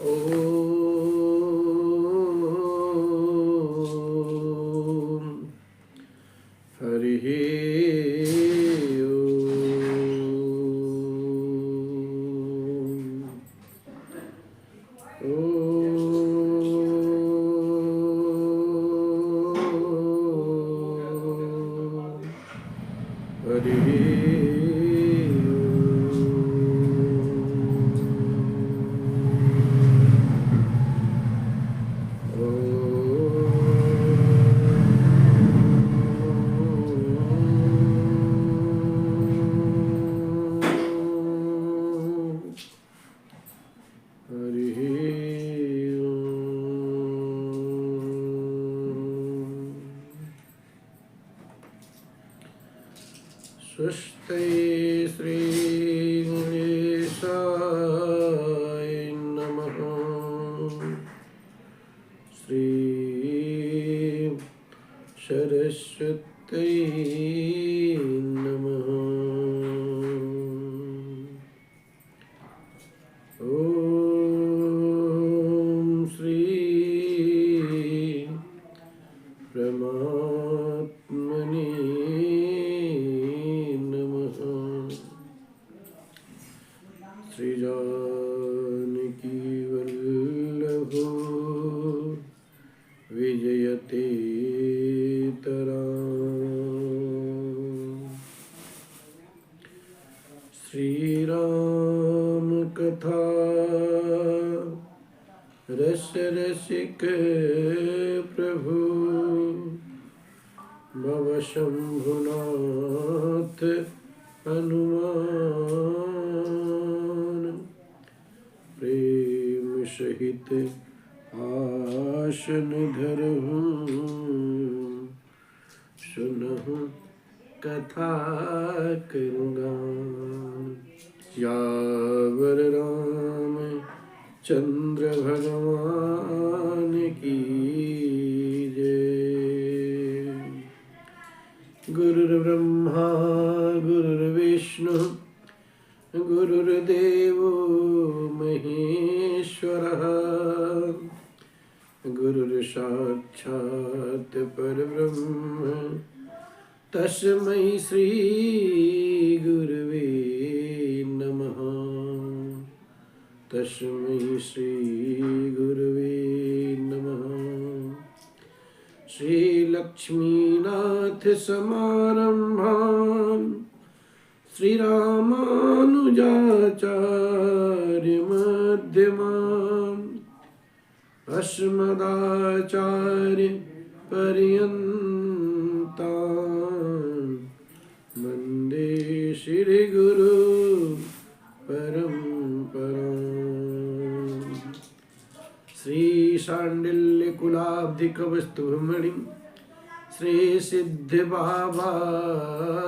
ॐ हरिः स्वस्ति श्री गणेशाय नमः। श्री सरस्वती नमः। ओम श्री परमात्मने श्री जानकी वल्लभो विजयते श्री राम कथा रस रसिक प्रभु भव शंभुनाथ हनुमान प्रेम सहित आसन धरहूँ सुनहु कथा करूँगा। यावर राम चंद्र भगवान की जय। गुरुर्ब्रह्मा गुरुर्विष्णु गुरुर्देवो महेश्वरः गुरुर्साक्षात् परब्रह्म तस्मै श्री गुरुवे नमः। तस्मै श्री गुरुवे नमः। श्री लक्ष्मीनाथ समारंभां श्री रामानुजाचार्य मध्यमाम् अस्मदाचार्य पर्यन्तां वन्दे श्री गुरु परम्पराम्। श्री शाण्डिल्य कुलाब्धिकवस्तु ब्रह्मणि श्री सिद्धि बाबा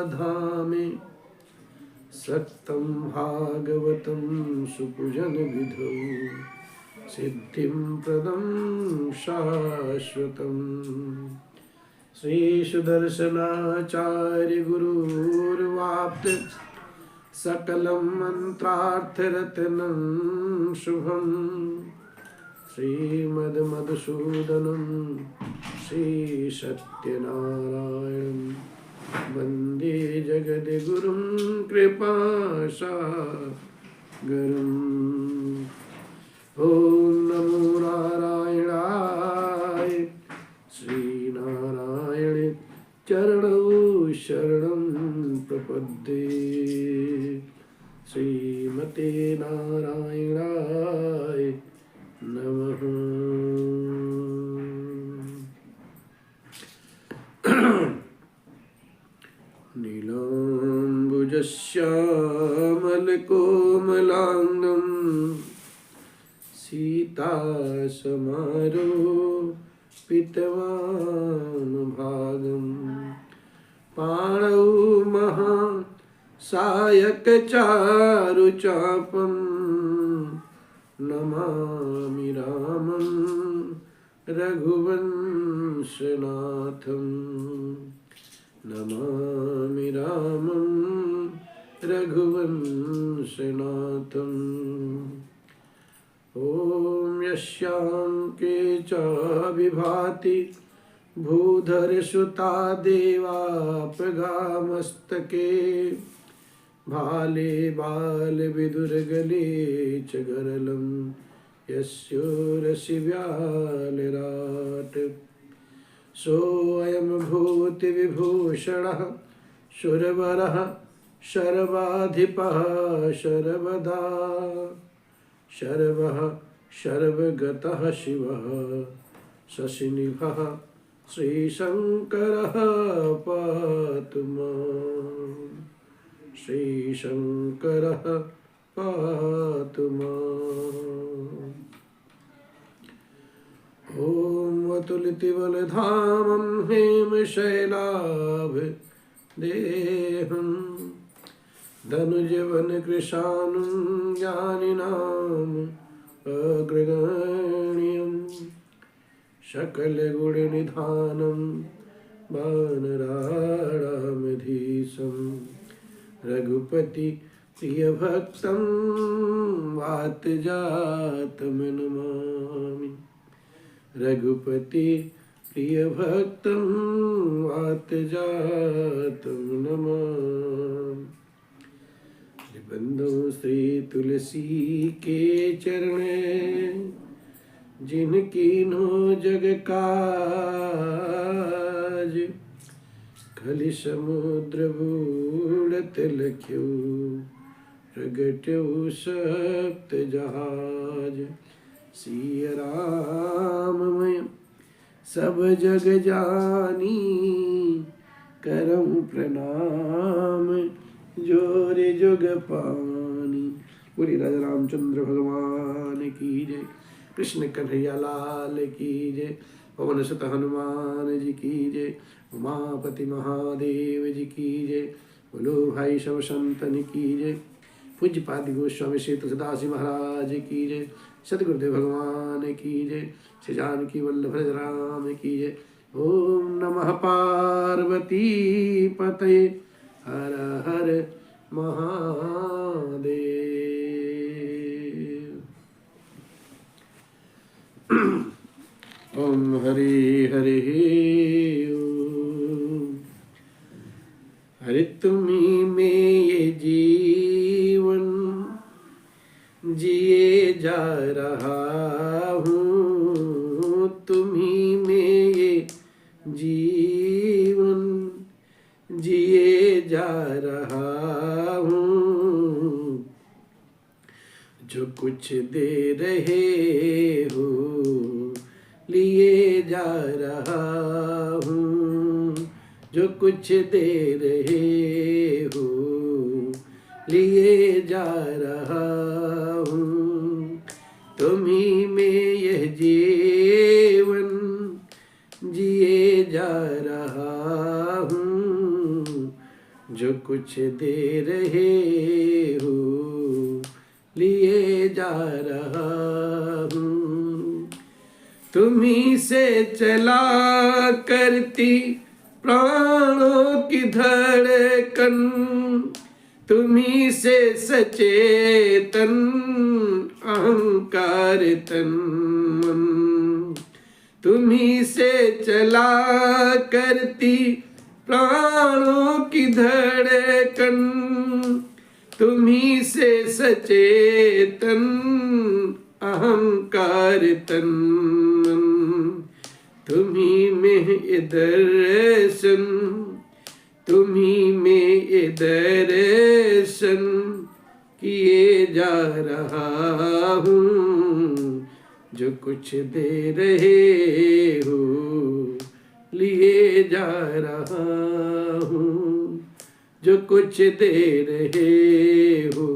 धामे सत्तं भागवतं सुपूजन विधौ सिद्धिं प्रदं शाश्वतम्। श्री सुदर्शनाचार्य गुरुर्वाप्त सकलं मंत्रार्थरत्नं शुभं श्रीमद्मधुसूदनं श्री सत्यनारायणं वन्दे जगद्गुरुं कृपासागरम्। ओम नमो नारायणाय श्रीनारायण चरणौ शरणं प्रपद्ये। श्रीमते नारायणाय नमः। नीलाम्बुजश्यामलकोमलाङ्गं सीतासमारोपितवान् पाणौ महासायकचारुचापं नमामि रामं रघुवंशनाथं। नमामि रामं रघुवंशनाथम्। ओम यस्यांके च विभाति भूधर सुता देवापगामस्तके भाले बाल विदुरगले च गरलं यस्योरसि व्यालराट सोऽयं भूतिविभूषणः सुरवरः शर्वाधिपः शर्वदा शर्वः शर्वगतः शिवः शशिनिभः श्रीशङ्करः पातु माम् श्रीशङ्करः पातु माम्। ॐ अतुलितबलधामं हेमशैलाभदेहं धनुजवनकृशानुं ज्ञानिनाम् अग्रगण्यं सकलगुणनिधानं वानराणामधीशं रघुपति प्रियभक्तं वातजातं नमामि रघुपति प्रियभक्तं वातजातं नमामि। बंदो श्री तुलसी के चरणे जिनकी नो जग काज खलि समुद्र बूढ़त लख्यो प्रगट्यो सप्त जहाज सिया राममय सब जग जानी करम प्रणाम जोरे जुग पानी। बोली राजा रामचंद्र भगवान की जय। कृष्ण कन्हैया लाल की जय। पवन सुत हनुमान जी की जय। उमापति महादेव जी की जय। बोलो भाई सब संतन की जय। पूज्य पादि गोस्वामी श्री तुलसीदास महाराज की जय। सतगुरुदेव भगवान की जय। श्री जानकी वल्लभ राम की जय। ओम नमः पार्वती पतये हर हर महादेव। ओम हरि हरि ओम। हरि तुम्ही में ये जीवन जिए जा रहा हूँ, तुम्ही में ये जीवन जिए जा रहा हूँ। जो कुछ दे रहे हो लिए जा रहा हूँ। जो कुछ दे रहे हो लिए जा रहा हूँ। तुम्ही में यह जीवन जिए जा रहा हूँ। जो कुछ दे रहे हो लिए जा रहा हूँ। तुम्ही से चला करती प्राणों की धड़कन, तुम्ही से सचेतन अहंकार तन मन। तुम्ही से चला करती प्राणों की धड़कन, तुम्ही से सचेतन अहंकार तन मन। तुम्ही में दर्शन, तुम्ही में दर्शन किए जा रहा हूँ। जो कुछ दे रहे हो लिए जा रहा हूँ। जो कुछ दे रहे हो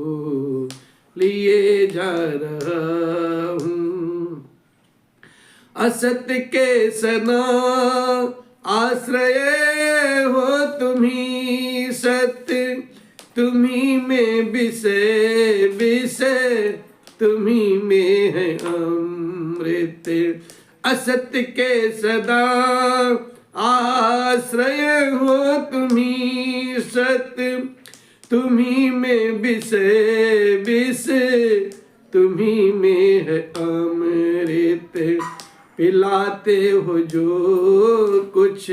लिए जा रहा हूँ। असत के सना आश्रय हो तुम्ही सत्य, तुम्ही में विषय विषय, तुम्ही में है अमृत। असत के सदा आश्रय हो तुम्ही सत्य, तुम्ही में विषय विषय, तुम्ही में है अमृत। पिलाते हो जो कुछ,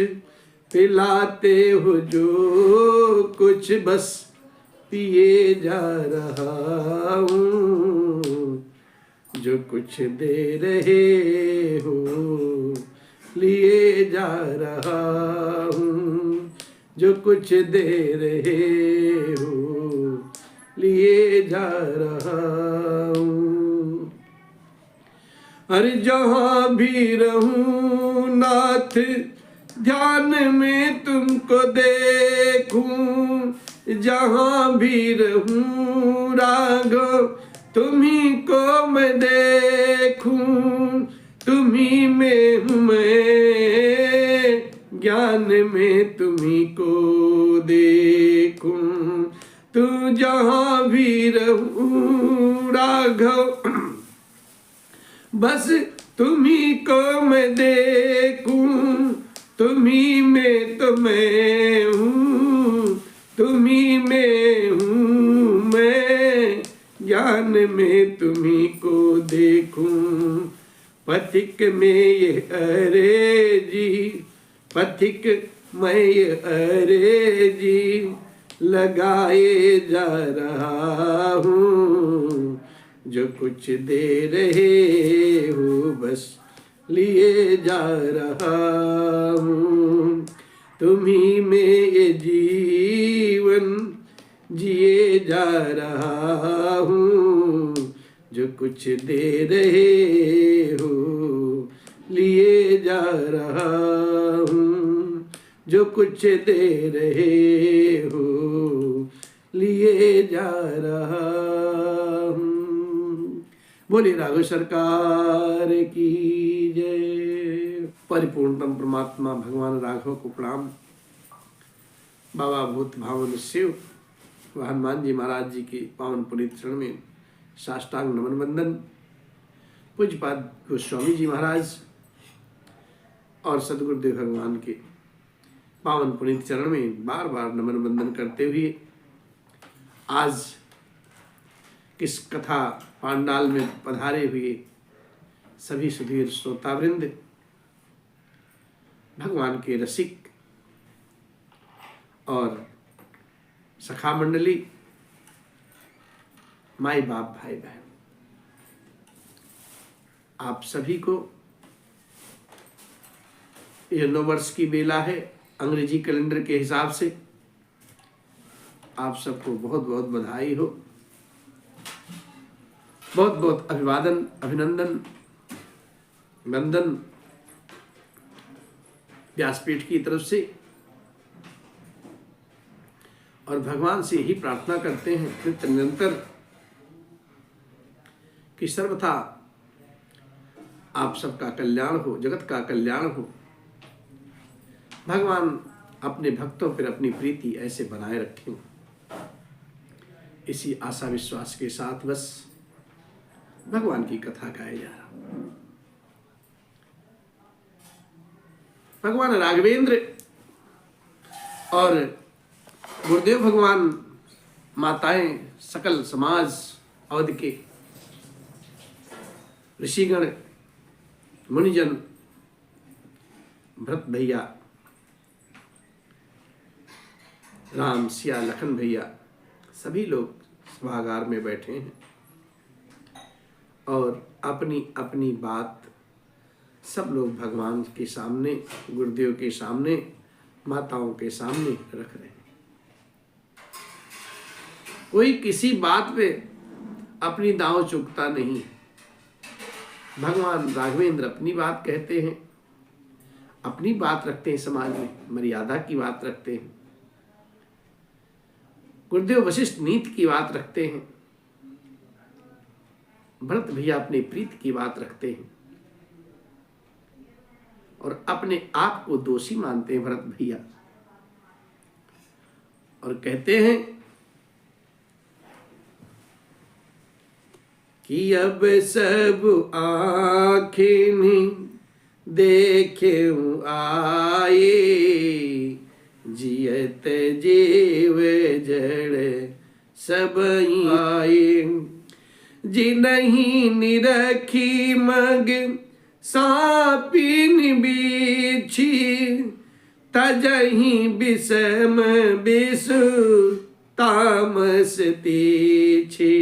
पिलाते हो जो कुछ, बस पिए जा रहा हूँ। जो कुछ दे रहे हो लिए जा रहा हूँ। जो कुछ दे रहे हो लिए जा रहा हूँ। अरे जहाँ भी रहूं नाथ ध्यान में तुमको देखूं, जहाँ भी रहूं राघव तुम्ही को मैं देखूं। तुम्ही में हूँ मैं, ज्ञान में तुम्ही को देखूं। तू जहाँ भी रहूं राघव बस तुम्ही को मैं देखूं। तुम्ही में तो मैं हूँ, तुम्ही में हूँ मैं, ज्ञान में तुम्ही को देखूं। पथिक में ये अरे जी, पथिक में ये अरे जी, लगाए जा रहा हूँ। जो कुछ दे रहे हो बस लिए जा रहा हूँ। तुम्ही में ये जीवन जिए जा रहा हूँ। जो कुछ दे रहे हो लिए जा रहा हूँ। जो कुछ दे रहे हो लिए जा रहा हूँ। बोलिए राघव सरकार की जय। परिपूर्णतम परमात्मा भगवान राघव को प्रणाम। बाबा भूत भावन शिव व हनुमान जी महाराज जी के पावन पुनीत चरण में साष्टांग नमन वंदन। पूज्यपाद गोस्वामी जी महाराज और सदगुरुदेव भगवान के पावन पुनीत चरण में बार बार नमन वंदन करते हुए आज किस कथा पांडाल में पधारे हुए सभी सुधीर श्रोतावृंद, भगवान के रसिक और सखा मंडली, माई बाप भाई बहन, आप सभी को यह नव वर्ष की बेला है अंग्रेजी कैलेंडर के हिसाब से। आप सबको बहुत बहुत बधाई हो, बहुत बहुत अभिवादन, अभिनंदन, वंदन व्यासपीठ की तरफ से। और भगवान से यही प्रार्थना करते हैं नित्य निरंतर कि सर्वथा आप सबका कल्याण हो, जगत का कल्याण हो। भगवान अपने भक्तों पर अपनी प्रीति ऐसे बनाए रखें। इसी आशा विश्वास के साथ बस भगवान की कथा गाए जा रहा। भगवान राघवेंद्र और गुरुदेव भगवान, माताएं, सकल समाज, अवध के ऋषिगण, मुनिजन, भरत भैया, राम सिया, लखन भैया, सभी लोग सभागार में बैठे हैं और अपनी अपनी बात सब लोग भगवान के सामने, गुरुदेव के सामने, माताओं के सामने रख रहे हैं। कोई किसी बात पे अपनी दांव चुकता नहीं। भगवान राघवेंद्र अपनी बात कहते हैं, अपनी बात रखते हैं, समाज में मर्यादा की बात रखते हैं। गुरुदेव वशिष्ठ नीति की बात रखते हैं। भरत भैया अपने प्रीत की बात रखते हैं और अपने आप को दोषी मानते हैं भरत भैया, और कहते हैं कि अब सब आँखें देखे आए, जियत जीव जड़ सब आए। जिनहि निरखी मग सापिन बीछी तजही विषम विषु तामस तीछी।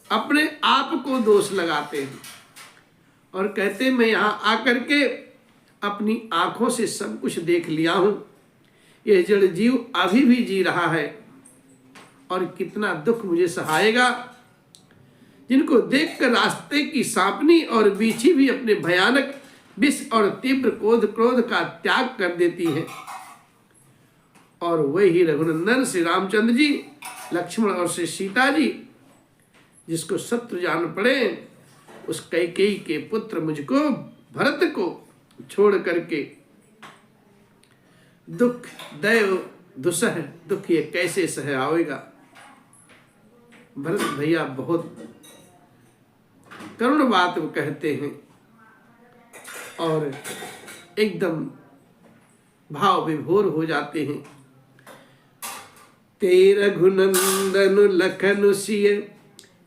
अपने आप को दोष लगाते हैं और कहते मैं यहां आकर के अपनी आंखों से सब कुछ देख लिया हूं, यह जड़ जीव अभी भी जी रहा है और कितना दुख मुझे सहाएगा। जिनको देखकर रास्ते की सांपनी और बीछी भी अपने भयानक विष और तीव्र क्रोध का त्याग कर देती है। और वही रघुनंदन श्री रामचंद्र जी, लक्ष्मण और श्री सीता जी, जिसको शत्रु जान पड़े, उस कैकेयी के पुत्र मुझको भरत को छोड़ करके दुख दैव दुसह दुख ये कैसे सह आवेगा। भरत भैया बहुत करुण बात वो कहते हैं और एकदम भाव विभोर हो जाते हैं। ते रघुनंदन लखन सिय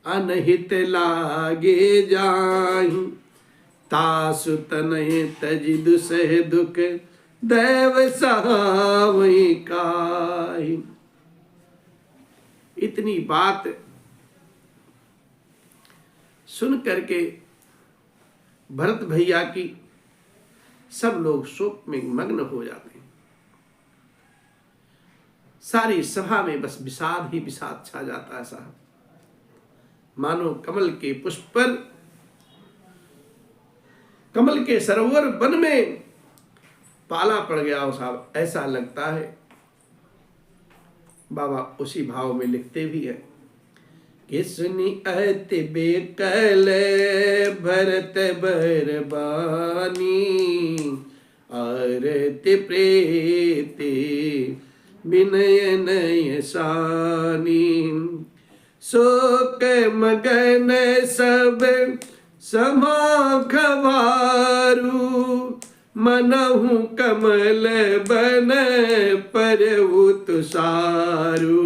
अनहित लागे जाहि, तासु तनय तजि दुसह दुख दैव सहावै काहि। इतनी बात सुन करके भरत भैया की सब लोग शोक में मग्न हो जाते हैं। सारी सभा में बस विषाद ही विषाद छा जाता है साहब, मानो कमल के पुष्प पर, कमल के सरोवर वन में पाला पड़ गया हो साहब, ऐसा लगता है। बाबा उसी भाव में लिखते भी है कि सुनी अति बेकल भरत बरबानी, आरती प्रीति विनय नय सानी। शोक मगन सब समाखवारू, मनहु कमल बन परवु तुषारू।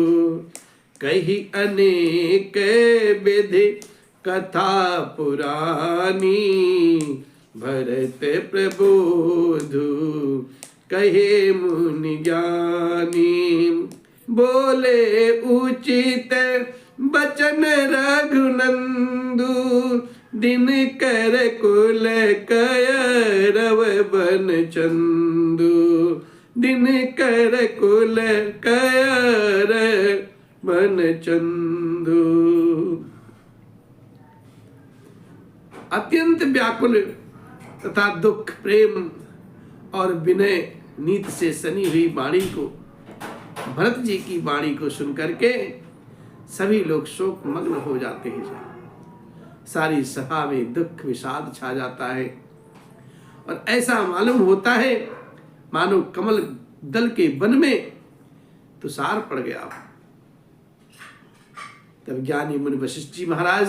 कही अनेक विधि कथा पुरानी, भरत प्रबोधु कहे मुनि ज्ञानी। बोले उचित बचन रघुनंदु, दिन कर कुल कयरव बन चंदु। दिन कर कुल कयर बन चंदु। अत्यंत व्याकुल तथा दुख, प्रेम और विनय नीत से सनी हुई वाणी को, भरत जी की वाणी को सुनकर के सभी लोग शोक मग्न हो जाते हैं। सारी सभा में दुख विषाद छा जाता है और ऐसा मालूम होता है मानो कमल दल के वन में तुषार पड़ गया। तब ज्ञानी मुनि वशिष्ठ जी महाराज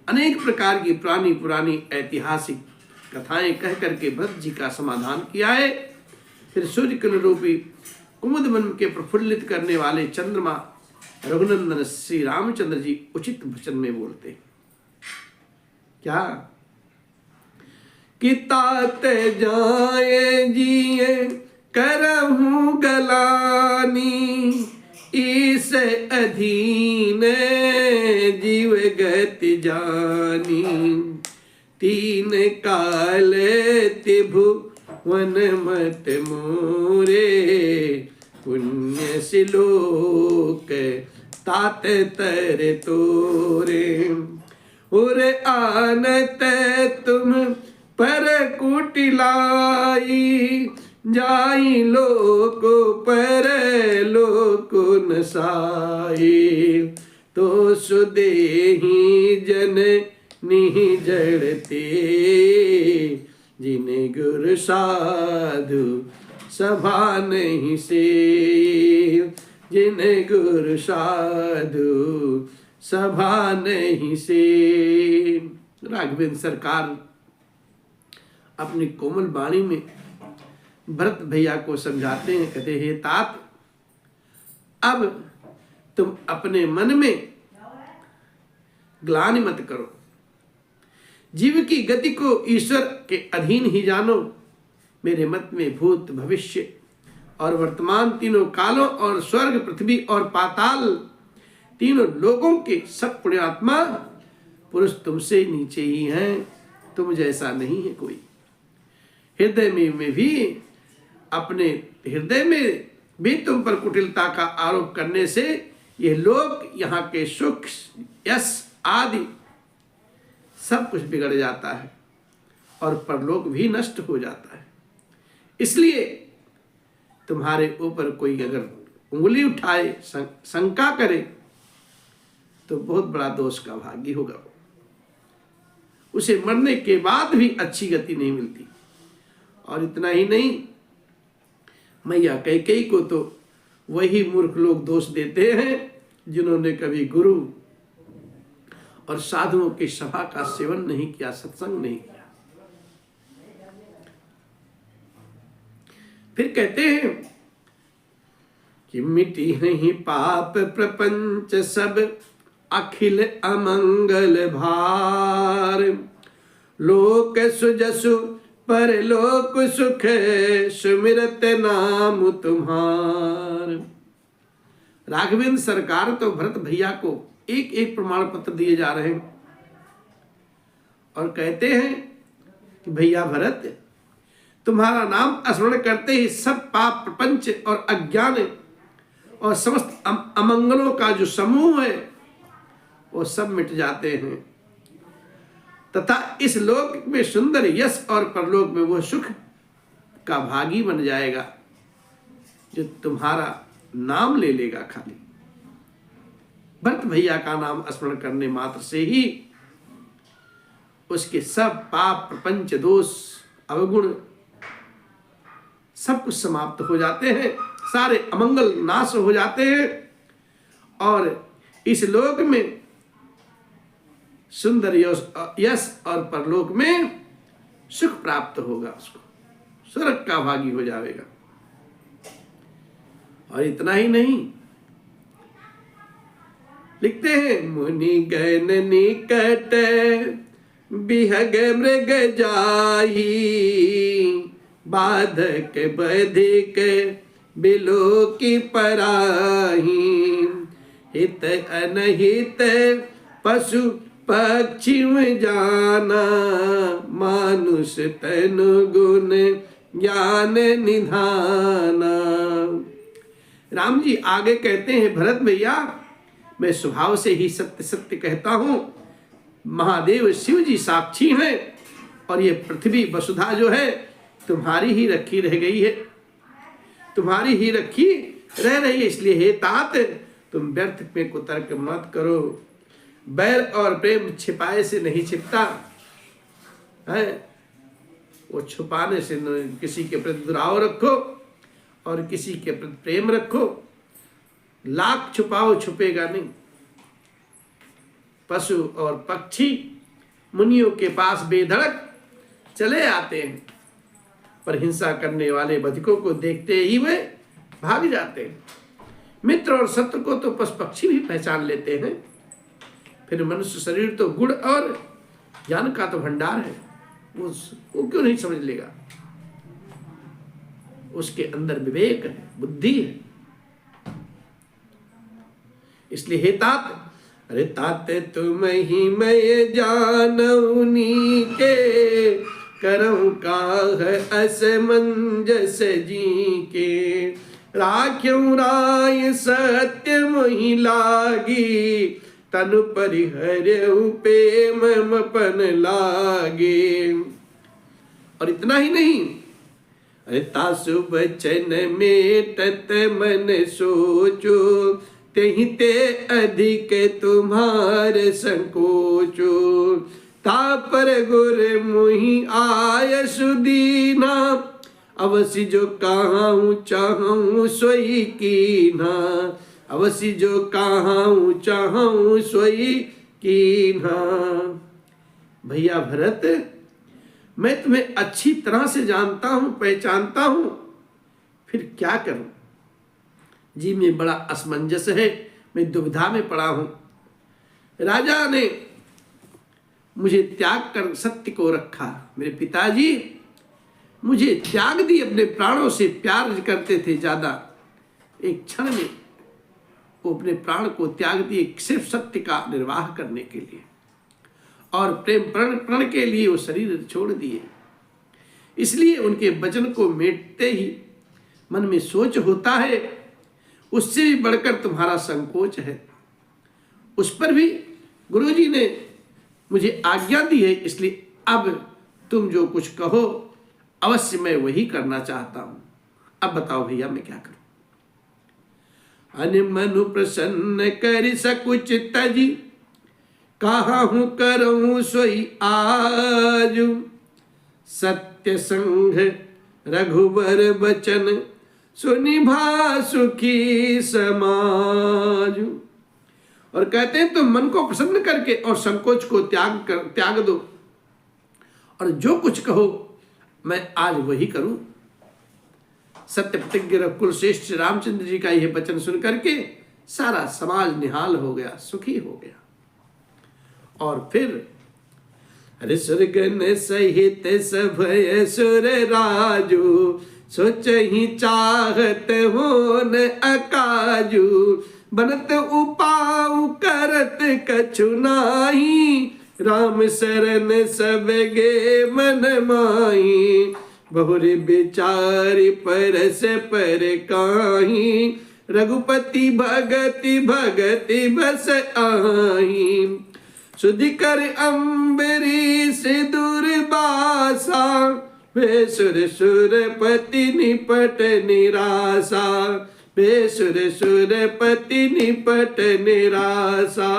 अनेक प्रकार की पुरानी ऐतिहासिक कथाएं कह करके भरत जी का समाधान किया है। फिर सूर्य किरण रूपी कुमुद वन के प्रफुल्लित करने वाले चंद्रमा रघुनंदन श्री रामचंद्र जी उचित वचन में बोलते क्या कि तात जाए जिए करहूं गलानी, इस अधीन जीव गति जानी। तीन काल त्रिभुवन मत मोरे, पुण्य सिलोक तात तर तोरे। उर आनत तुम पर कुटिलाई, जाई लोक पर लोक नसाई। तो सुदेही जन निहि जड़ते, जिने गुरु साधु सभा नहीं से। जिने गुरु साधु सभा नहीं से। राघवेंद्र सरकार अपनी कोमल वाणी में भरत भैया को समझाते हैं, कहते हैं तात अब तुम अपने मन में ग्लानि मत करो। जीव की गति को ईश्वर के अधीन ही जानो। मेरे मत में भूत भविष्य और वर्तमान तीनों कालों और स्वर्ग पृथ्वी और पाताल तीनों लोगों के सब पुण्यात्मा पुरुष तुमसे नीचे ही हैं, तुम जैसा नहीं है कोई। हृदय में भी अपने हृदय में भी तुम पर कुटिलता का आरोप करने से ये लोग यहाँ के सुख यश आदि सब कुछ बिगड़ जाता है और परलोक भी नष्ट हो जाता है। इसलिए तुम्हारे ऊपर कोई अगर उंगली उठाए, शंका करे, तो बहुत बड़ा दोष का भागी होगा। उसे मरने के बाद भी अच्छी गति नहीं मिलती। और इतना ही नहीं, मैया कैकेयी को तो वही मूर्ख लोग दोष देते हैं जिन्होंने कभी गुरु और साधुओं की सभा का सेवन नहीं किया, सत्संग नहीं किया। फिर कहते हैं कि मिटी ही पाप प्रपंच सब अखिल अमंगल भार, लोक सुजसु परलोक सुख सुमिरत नाम तुम्हार। राघवेंद्र सरकार तो भरत भैया को एक एक प्रमाण पत्र दिए जा रहे हैं और कहते हैं कि भैया भरत, तुम्हारा नाम स्मरण करते ही सब पाप प्रपंच और अज्ञान और समस्त अमंगलों का जो समूह है वो सब मिट जाते हैं तथा इस लोक में सुंदर यश और परलोक में वो सुख का भागी बन जाएगा जो तुम्हारा नाम ले लेगा। खाली भरत भैया का नाम स्मरण करने मात्र से ही उसके सब पाप प्रपंच दोष अवगुण सब कुछ समाप्त हो जाते हैं, सारे अमंगल नाश हो जाते हैं और इस लोक में सुंदर यश और परलोक में सुख प्राप्त होगा, उसको स्वर्ग का भागी हो जाएगा। और इतना ही नहीं, लिखते हैं मुनि गण निकट बिहग मृग जाई, बाधक बधिक बिलो की पराही, हित अनहित पशु पक्षी में जाना, मानुष तनु गुण ज्ञान निधाना। राम जी आगे कहते हैं, भरत भैया मैं स्वभाव से ही सत्य सत्य कहता हूं, महादेव शिव जी साक्षी हैं और ये पृथ्वी वसुधा जो है तुम्हारी ही रखी रह गई है, तुम्हारी ही रखी रह रही है। इसलिए हे तात, तुम व्यर्थ में कुतर्क मत करो। बैर और प्रेम छिपाए से नहीं छिपता है, वो छुपाने से किसी के प्रति दुराव रखो और किसी के प्रति प्रेम रखो। लाख छुपाओ छुपेगा नहीं। पशु और पक्षी मुनियों के पास बेधड़क चले आते हैं, पर हिंसा करने वाले बधिकों को देखते ही वे भाग जाते हैं। मित्र और शत्रु को तो पशु पक्षी भी पहचान लेते हैं। फिर मनुष्य शरीर तो गुण और ज्ञान का तो भंडार है, वो क्यों नहीं समझ लेगा? उसके अंदर विवेक है, बुद्धि है। इसलिए हे तात, अरे तात तुम ही मैं जानऊनी के, करऊं काह असमंजस जी के, राख्यूं राय सत्य मोहि लागी, तनु परिहरऊ प्रेम मपन लागे। और इतना ही नहीं, अरे तासु बचन मेटत मन सोचो, तेहि ते अधिक तुम्हारे संकोचो, तापर गुर मुहि आय सुदीना, अवसि जो कहाऊं चाहूं सोई कीन्हा, अवसि जो कहाऊं चाहूं सोई कीन्हा। भैया भरत, मैं तुम्हें अच्छी तरह से जानता हूं, पहचानता हूं, फिर क्या करूं? जी में बड़ा असमंजस है, मैं दुविधा में पड़ा हूं। राजा ने मुझे त्याग कर सत्य को रखा। मेरे पिताजी मुझे त्याग दी, अपने प्राणों से प्यार करते थे ज्यादा, एक क्षण में वो अपने प्राण को त्याग दिए सिर्फ सत्य का निर्वाह करने के लिए, और प्रेम प्रण के लिए वो शरीर छोड़ दिए। इसलिए उनके वचन को मेटते ही मन में सोच होता है, उससे भी बढ़कर तुम्हारा संकोच है। उस पर भी गुरुजी ने मुझे आज्ञा दी है, इसलिए अब तुम जो कुछ कहो अवश्य मैं वही करना चाहता हूं। अब बताओ भैया मैं क्या करूं। अन मनु प्रसन्न कर सकुच तजी, कहा हूं करूं सोई आज। सत्य संग रघुबर बचन, सुनिभा सुखी समाज। और कहते हैं तुम मन को प्रसन्न करके और संकोच को त्याग दो, और जो कुछ कहो मैं आज वही करूं। सत्य प्रतिज्ञ रघुकुल श्रेष्ठ रामचंद्र जी का यह वचन सुन करके सारा समाज निहाल हो गया, सुखी हो गया। और फिर सुरगन सहित सभय सुर राजू, सोच ही चाहत हो न अकाजू। बनत उपाऊ करत कछु नाही, राम शरण सब गे मन माही। बहुरी विचारी परस पर काही, रघुपति भगति भगति बस आही। सुधि कर अम्बरीश दुर्बासा, वे सुर सुरपति निपट निराशा। वे सुर सुरपति निपट निराशा।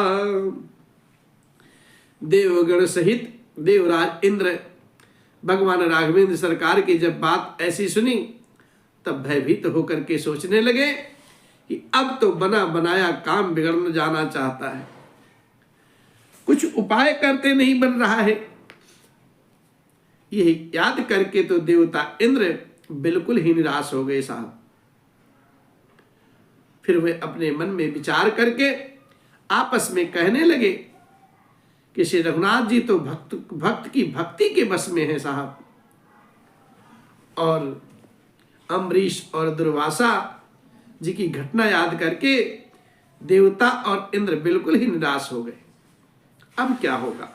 देवगण सहित देवराज इंद्र भगवान राघवेंद्र सरकार की जब बात ऐसी सुनी, तब भयभीत होकर के सोचने लगे कि अब तो बना बनाया काम बिगड़ने जाना चाहता है, कुछ उपाय करते नहीं बन रहा है। यही याद करके तो देवता इंद्र बिल्कुल ही निराश हो गए साहब। फिर वे अपने मन में विचार करके आपस में कहने लगे कि श्री रघुनाथ जी तो भक्त की भक्ति के बस में है साहब, और अम्बरीश और दुर्वासा जी की घटना याद करके देवता और इंद्र बिल्कुल ही निराश हो गए। अब क्या होगा।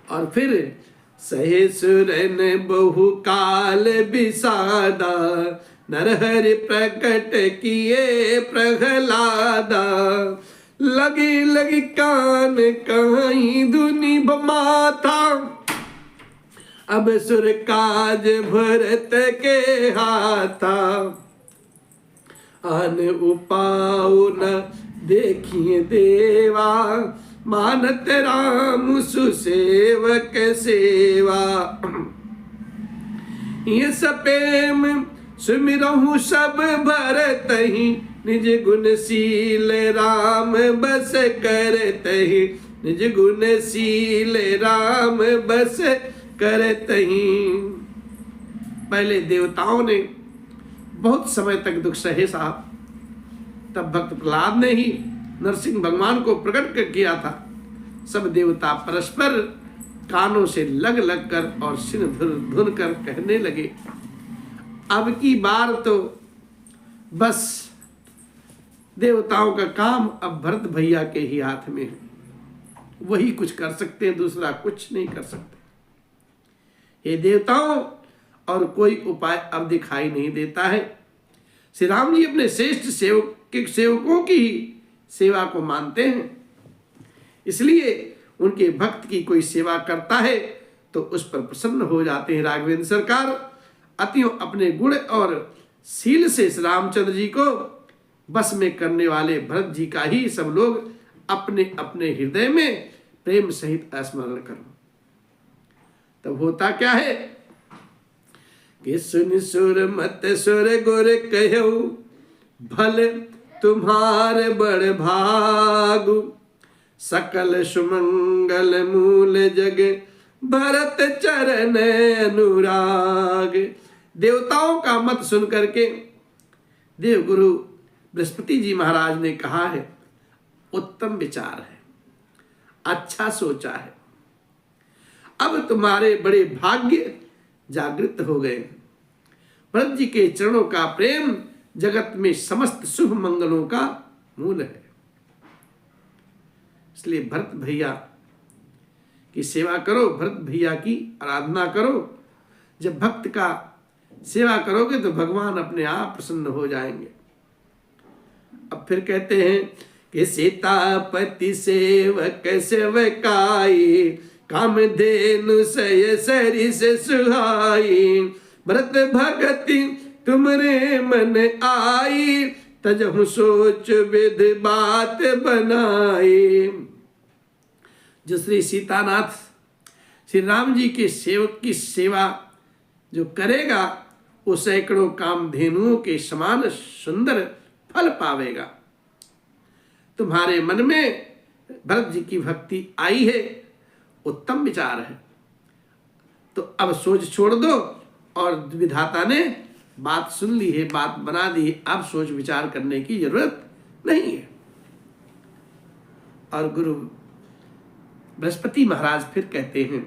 और फिर सहे सुरन बहु काल विषादा, नरहरि प्रकट किए प्रहलादा। लगी लगी कान कहीं धुनि माथा, अब सुर काज भरत के हाथा। आन उपाऊ न देखिए देवा, मानत राम सुसेवक सेवा। ये सपेम सुमिरहु सब भरतहि, निज गुणशील राम बस करतहि। निज गुणशील राम बस करतहि। पहले देवताओं ने बहुत समय तक दुख सहे साहब, तब भक्त प्रहलाद ने ही नरसिंह भगवान को प्रकट कर किया था। सब देवता परस्पर कानों से लग लग कर और सिर धुन कर कहने लगे, अब की बार तो बस देवताओं का काम अब भरत भैया के ही हाथ में है, वही कुछ कर सकते हैं, दूसरा कुछ नहीं कर सकते। हे देवताओं, और कोई उपाय अब दिखाई नहीं देता है। श्री राम जी अपने श्रेष्ठ सेवकों की सेवा को मानते हैं, इसलिए उनके भक्त की कोई सेवा करता है तो उस पर प्रसन्न हो जाते हैं। राघवेंद्र सरकार अतियों अपने गुण और शील से रामचंद्र जी को बस में करने वाले भरत जी का ही सब लोग अपने अपने हृदय में प्रेम सहित स्मरण करो। तब होता क्या है कि सुन सुर मत सुर गुर कहो, भले तुम्हारे बड़ भागु। सकल सुमंगल मूल जग, भरत चरण अनुराग। देवताओं का मत सुन करके देवगुरु बृहस्पति जी महाराज ने कहा है, उत्तम विचार है, अच्छा सोचा है। अब तुम्हारे बड़े भाग्य जागृत हो गए। भरत जी के चरणों का प्रेम जगत में समस्त शुभ मंगलों का मूल है। इसलिए भरत भैया की सेवा करो, भरत भैया की आराधना करो। जब भक्त का सेवा करोगे तो भगवान अपने आप प्रसन्न हो जाएंगे। अब फिर कहते हैं कि सीतापति सेवक सेवकाई, कामधेनु सय सरिस सुहाई। भरत भगति तुमरे मन आई, तजहु सोच विध बात बनाई। जो श्री सीतानाथ श्री राम जी के सेवक की सेवा जो करेगा वो सैकड़ों कामधेनुओं के समान सुंदर फल पावेगा। तुम्हारे मन में भरत जी की भक्ति आई है, उत्तम विचार है, तो अब सोच छोड़ दो। और विधाता ने बात सुन ली है, बात बना दी है, अब सोच विचार करने की जरूरत नहीं है। और गुरु बृहस्पति महाराज फिर कहते हैं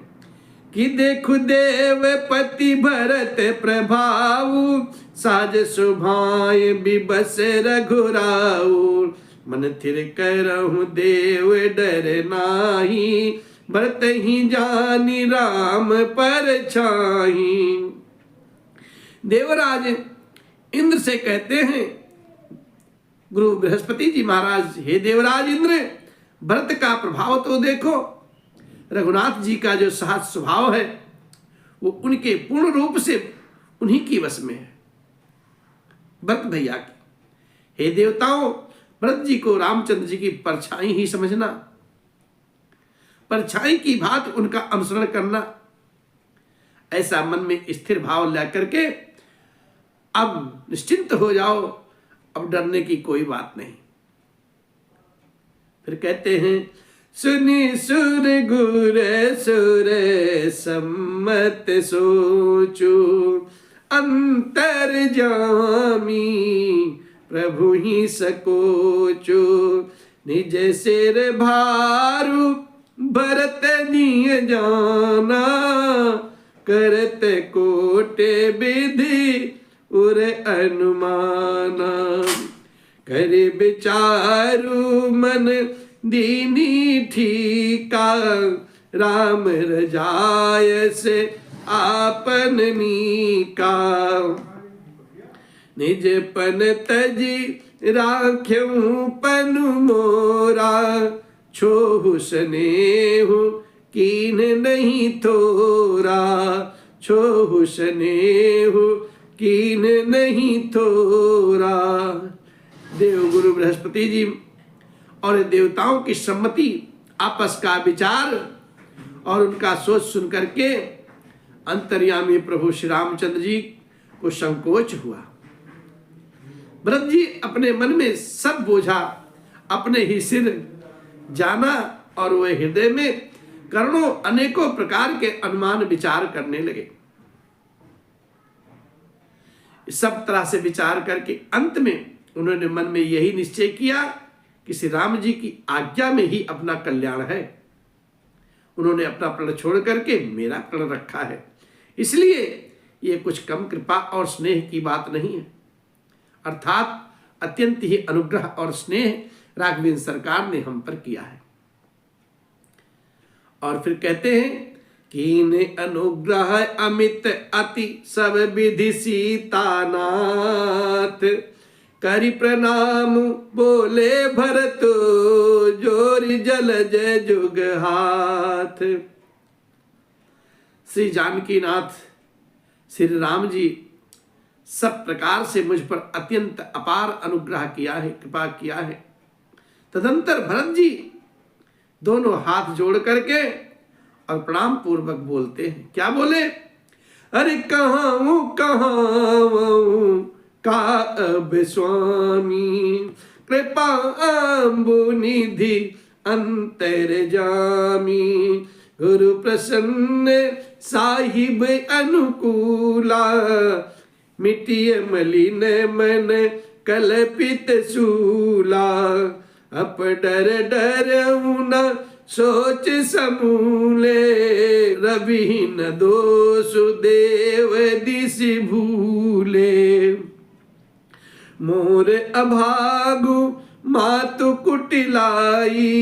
कि देखो देव पति भरत प्रभाऊ, साज सुभाय बिबस रघुराऊ। मन थिर करहु देव डर नाही, भरत ही जानी राम पर छाही। देवराज इंद्र से कहते हैं गुरु बृहस्पति जी महाराज, हे देवराज इंद्र, भरत का प्रभाव तो देखो। रघुनाथ जी का जो सहज स्वभाव है वो उनके पूर्ण रूप से उन्हीं की वश में है, भरत भैया की। हे देवताओं, भरत जी को रामचंद्र जी की परछाई ही समझना, परछाई की भांति उनका अनुसरण करना। ऐसा मन में स्थिर भाव लेकर के अब निश्चिंत हो जाओ, अब डरने की कोई बात नहीं। फिर कहते हैं सुनी सुर गुर सुर सम्मत सोचो, अंतर जामी प्रभु ही सकोचो। निज सिर भारू भरत निय जाना, करत कोटे विधि उर अनुमाना। करे विचारु मन दीनी ठीका, राम रजाय से आपन मीका। निज पन तजी राख्यूं पनु मोरा, छोहु स्नेहु कीन नहीं थोरा। छोहु स्नेहु कीन नहीं थोरा। देव गुरु बृहस्पति जी और देवताओं की सम्मति, आपस का विचार और उनका सोच सुन करके अंतर्यामी प्रभु श्री रामचंद्र जी को संकोच हुआ। भरत जी अपने मन में सब बोझा अपने ही सिर जाना और वह हृदय में करोड़ों अनेकों प्रकार के अनुमान विचार करने लगे। सब तरह से विचार करके अंत में उन्होंने मन में यही निश्चय किया कि श्री राम जी की आज्ञा में ही अपना कल्याण है। उन्होंने अपना प्रण छोड़ करके मेरा प्रण रखा है, इसलिए ये कुछ कम कृपा और स्नेह की बात नहीं है, अर्थात अत्यंत ही अनुग्रह और स्नेह राघवेंद्र सरकार ने हम पर किया है। और फिर कहते हैं कीन अनुग्रह अमित अति सब विधि सीतानाथ, करि प्रणाम बोले भरत जोरि जल जय जुग हाथ। श्री जानकी नाथ श्री राम जी सब प्रकार से मुझ पर अत्यंत अपार अनुग्रह किया है, कृपा किया है। तदंतर भरत जी दोनों हाथ जोड़ करके और प्रणाम पूर्वक बोलते हैं। क्या बोले? अरे कहां का अब स्वामी, कृपा अम्बु निधि अंतर जामी। गुरु प्रसन्न साहिब अनुकूला, मिटिय मलिन मन कल्पित सूला। अप डर डर न सोच समूले, रवि विहीन दोष देव दिस भूले। मोर अभागु मातु कुटिलाई,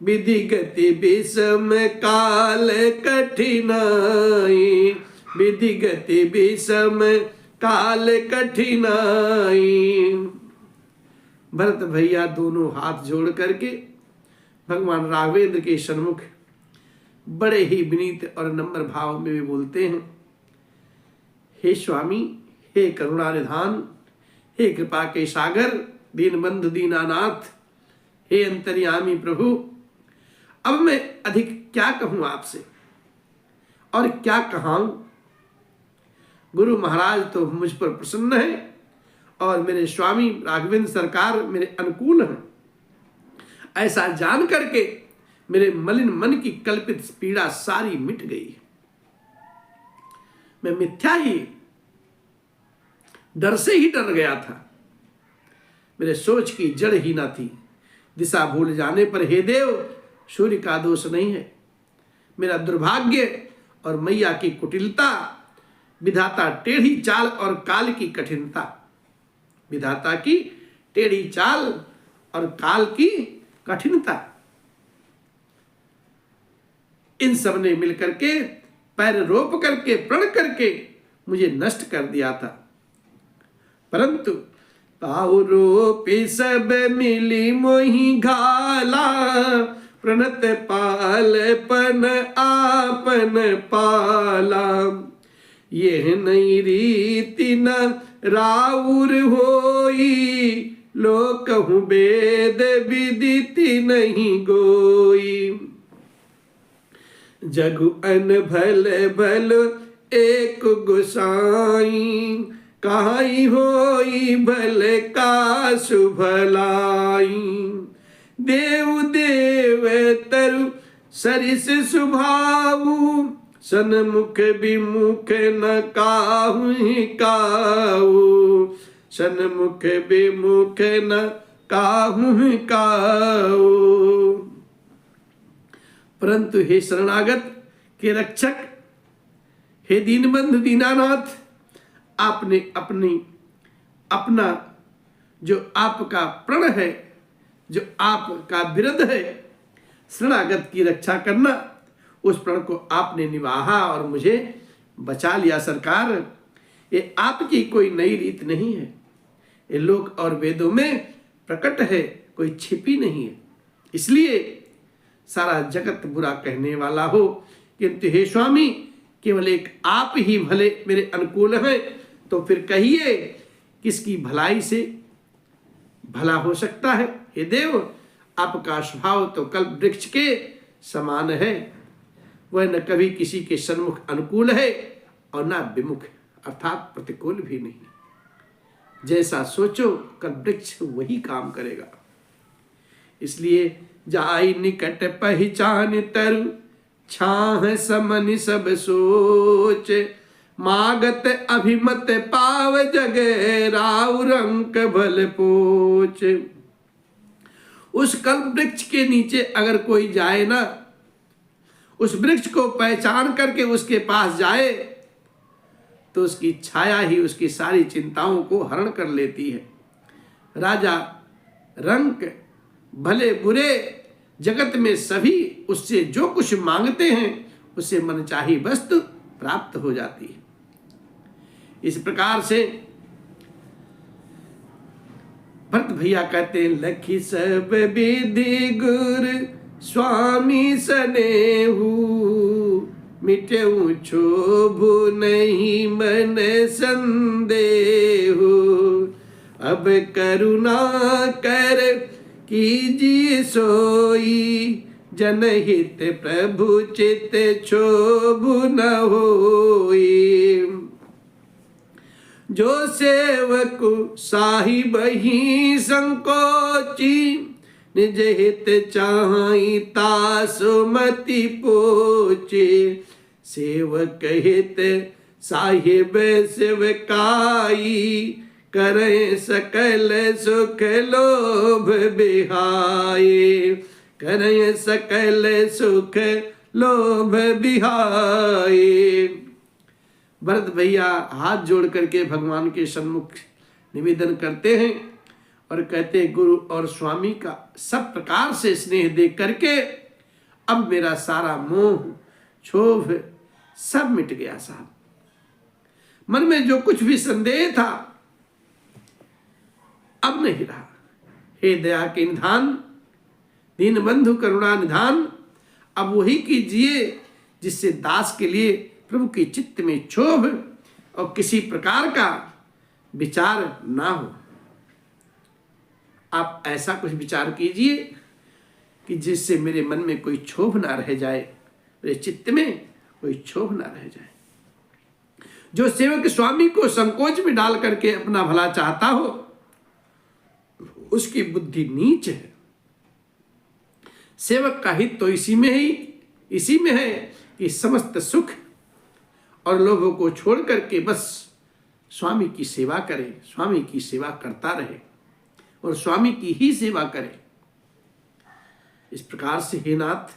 विधि गति विषम काल कठिनाई, विधि गति विषम काल कठिनाई। भरत भैया दोनों हाथ जोड़ करके भगवान राघवेंद्र के सन्मुख बड़े ही विनीत और नम्र भाव में भी बोलते हैं, हे स्वामी, हे करुणा निधान, हे कृपा के सागर, दीनबंधु दीनानाथ, हे अंतर्यामी प्रभु, अब मैं अधिक क्या कहूं आपसे और क्या कहाऊं। गुरु महाराज तो मुझ पर प्रसन्न है और मेरे स्वामी राघवेंद्र सरकार मेरे अनुकूल हैं। ऐसा जान करके मेरे मलिन मन की कल्पित पीड़ा सारी मिट गई। मैं मिथ्या ही डर से ही डर गया था, मेरे सोच की जड़ ही ना थी। दिशा भूल जाने पर हे देव सूर्य का दोष नहीं है, मेरा दुर्भाग्य और मैया की कुटिलता, विधाता टेढ़ी चाल और काल की कठिनता, विधाता की टेढ़ी चाल और काल की कठिनता, इन सब ने मिलकर के पैर रोप करके प्रण करके मुझे नष्ट कर दिया था। परंतु पाऊ रोपी सब मिली मोही घाला, प्रणत पालपन आपन पाला। यह नई रीति न राउर होई, लोकहु वेद विदिति नहीं गोई। जगु अन भल भल एक गोसाई, काई होई भल का सुभलाई। देव देव तरु सरिस सुभाऊ, सन्मुख विमुख न काहू काऊ, सन्मुख विमुख न काहू काऊ। परंतु हे शरणागत के रक्षक, हे दीनबंधु दीनानाथ, आपने अपना जो आपका प्रण है, जो आपका विरध है, शरणागत की रक्षा करना, उस प्रण को आपने निभाया और मुझे बचा लिया। सरकार, ये आपकी कोई नई रीत नहीं है, ये लोक और वेदों में प्रकट है, कोई छिपी नहीं है। इसलिए सारा जगत बुरा कहने वाला हो, किंतु हे स्वामी, केवल एक आप ही भले मेरे अनुकूल हैं, तो फिर कहिए किसकी भलाई से भला हो सकता है। हे देव, आपका स्वभाव तो कल्प वृक्ष के समान है, वह न कभी किसी के सन्मुख अनुकूल है और न विमुख अर्थात प्रतिकूल भी नहीं। जैसा सोचो कल्प वृक्ष वही काम करेगा। इसलिए जाई निकट पहचान तरु, छाह समन सब सोच। मागत अभिमत पाव जग, राव रंक भल पोच। उस कल्प वृक्ष के नीचे अगर कोई जाए ना, उस वृक्ष को पहचान करके उसके पास जाए, तो उसकी छाया ही उसकी सारी चिंताओं को हरण कर लेती है। राजा रंक भले बुरे जगत में सभी उससे जो कुछ मांगते हैं उससे मनचाही वस्तु प्राप्त हो जाती है। इस प्रकार से भरत भैया कहते हैं, लखी सब विधि गुर स्वामी सनेहू, मिटेऊ क्षोभु नहीं मन संदेहु। अब करुणा कर कीजिए सोई, जनहित प्रभु चित क्षोभु न होई। जो सेवक साहिब ही संकोची, निज हित चाहि तासु मति पोचे। सेवक हित साहिब सेवकाई, करे सकल सुख लोभ बिहाए। करे सकल सुख लोभ बिहाए। भरत भैया हाथ जोड़ करके भगवान के सन्मुख निवेदन करते हैं और कहते हैं, गुरु और स्वामी का सब प्रकार से स्नेह देख करके अब मेरा सारा मोह क्षोभ सब मिट गया साहब। मन में जो कुछ भी संदेह था अब नहीं रहा। हे दया के निधान, दीन बंधु करुणा निधान, अब वही कीजिए जिससे दास के लिए प्रभु के चित्त में क्षोभ और किसी प्रकार का विचार ना हो। आप ऐसा कुछ विचार कीजिए कि जिससे मेरे मन में कोई क्षोभ ना रह जाए, मेरे चित्त में कोई क्षोभ ना रह जाए। जो सेवक स्वामी को संकोच में डाल करके अपना भला चाहता हो, उसकी बुद्धि नीच है। सेवक का हित तो इसी में है कि समस्त सुख और लोभों को छोड़ करके बस स्वामी की सेवा करे, स्वामी की सेवा करता रहे और स्वामी की ही सेवा करे। इस प्रकार से हे नाथ,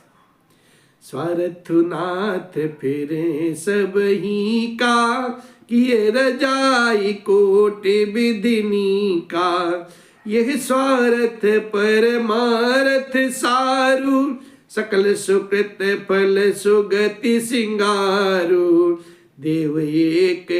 स्वार्थु नाथ फिरे सब ही का, किए रजाई कोटि विधिनी का। यह स्वार्थ परमार्थ सारू, सकल सुकृत फल सुगति सिंगारू। देव एक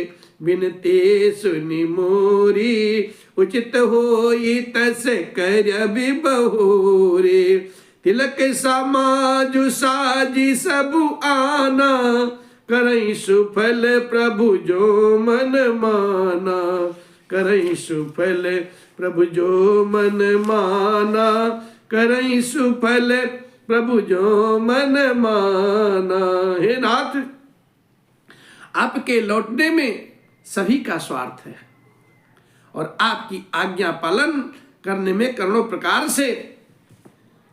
बिनते सुनि मोरी, उचित होई तस कर बहुरे। तिलक समाजु साजी सबु आना, करई सुफल प्रभु जो मन माना। करई सुफल प्रभु जो मन माना, करई सुफल प्रभु जो मन माना। हे नाथ, आपके लौटने में सभी का स्वार्थ है और आपकी आज्ञा पालन करने में करोड़ों प्रकार से